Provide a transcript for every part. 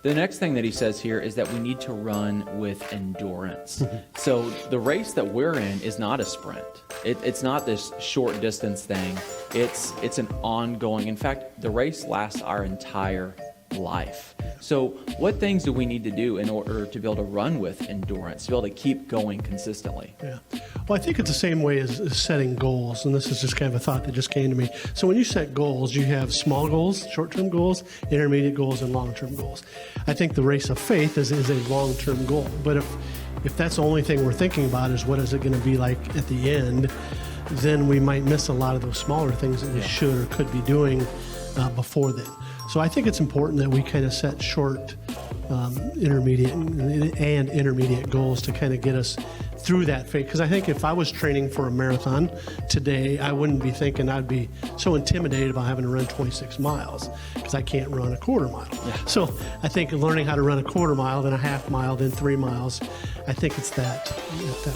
The next thing that he says here is that we need to run with endurance. So the race that we're in is not a sprint. It's not this short distance thing. It's an ongoing. In fact, the race lasts our entire life. So what things do we need to do in order to be able to run with endurance, to be able to keep going consistently? Yeah. Well, I think it's the same way as setting goals, and this is just kind of a thought that just came to me. So when you set goals, you have small goals, short-term goals, intermediate goals, and long-term goals. I think the race of faith is a long-term goal, but if that's the only thing we're thinking about is what is it going to be like at the end, then we might miss a lot of those smaller things that we should or could be doing before then. So I think it's important that we kind of set short, intermediate, and intermediate goals to kind of get us through that phase. Because I think if I was training for a marathon today, I wouldn't be thinking I'd be so intimidated about having to run 26 miles because I can't run a quarter mile. Yeah. So I think learning how to run a quarter mile, then a half mile, then 3 miles, I think it's that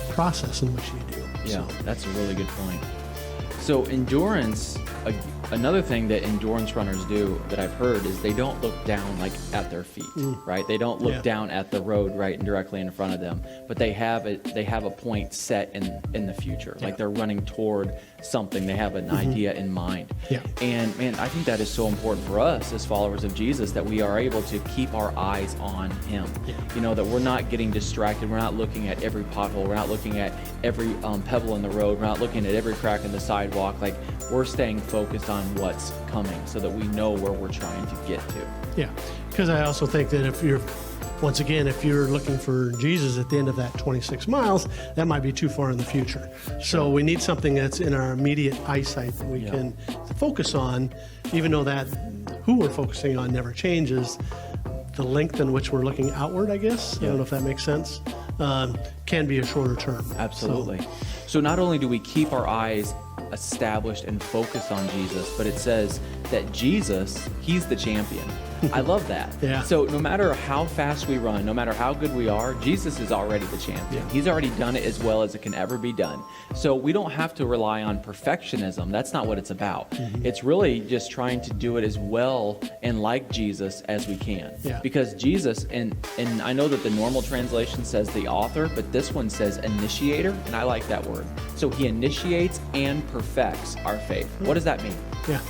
process in which you do. Yeah, that's a really good point. So endurance, another thing that endurance runners do that I've heard is they don't look down like at their feet, right? They don't look down at the road right and directly in front of them, but they have a point set in the future, like they're running toward something. They have an idea in mind. Yeah. And man, I think that is so important for us as followers of Jesus, that we are able to keep our eyes on him. Yeah. You know, that we're not getting distracted. We're not looking at every pothole. We're not looking at every pebble in the road. We're not looking at every crack in the sidewalk. Like, we're staying focused on what's coming so that we know where we're trying to get to. Yeah, because I also think that if you're looking for Jesus at the end of that 26 miles, that might be too far in the future. Sure. So we need something that's in our immediate eyesight that we can focus on, even though that who we're focusing on never changes. The length in which we're looking outward, I guess, I don't know if that makes sense, can be a shorter term. Absolutely. So not only do we keep our eyes established and focused on Jesus, but it says that Jesus, he's the champion. I love that. Yeah. So no matter how fast we run, no matter how good we are, Jesus is already the champion. Yeah. He's already done it as well as it can ever be done. So we don't have to rely on perfectionism. That's not what it's about. Mm-hmm. It's really just trying to do it as well and like Jesus as we can. Yeah. Because Jesus, and I know that the normal translation says the author, but this one says initiator, and I like that word. So he initiates and perfects our faith. What does that mean? Yeah.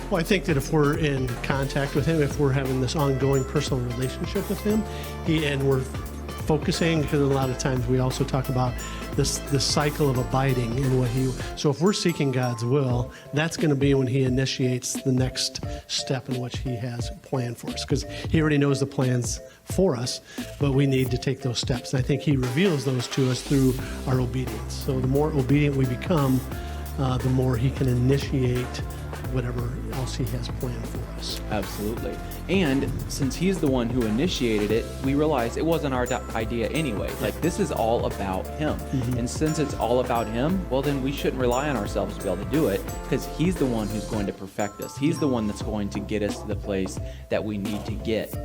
Well, I think that if we're in contact with him, if we're having this ongoing personal relationship with him, and we're focusing, because a lot of times we also talk about this cycle of abiding in what so if we're seeking God's will, that's going to be when he initiates the next step in which he has planned for us, because he already knows the plans for us, but we need to take those steps. And I think he reveals those to us through our obedience. So the more obedient we become, the more he can initiate whatever else he has planned for us. Absolutely. And since he's the one who initiated it, we realize it wasn't our idea anyway. Like, this is all about him. Mm-hmm. And since it's all about him, well, then we shouldn't rely on ourselves to be able to do it, because he's the one who's going to perfect us. He's the one that's going to get us to the place that we need to get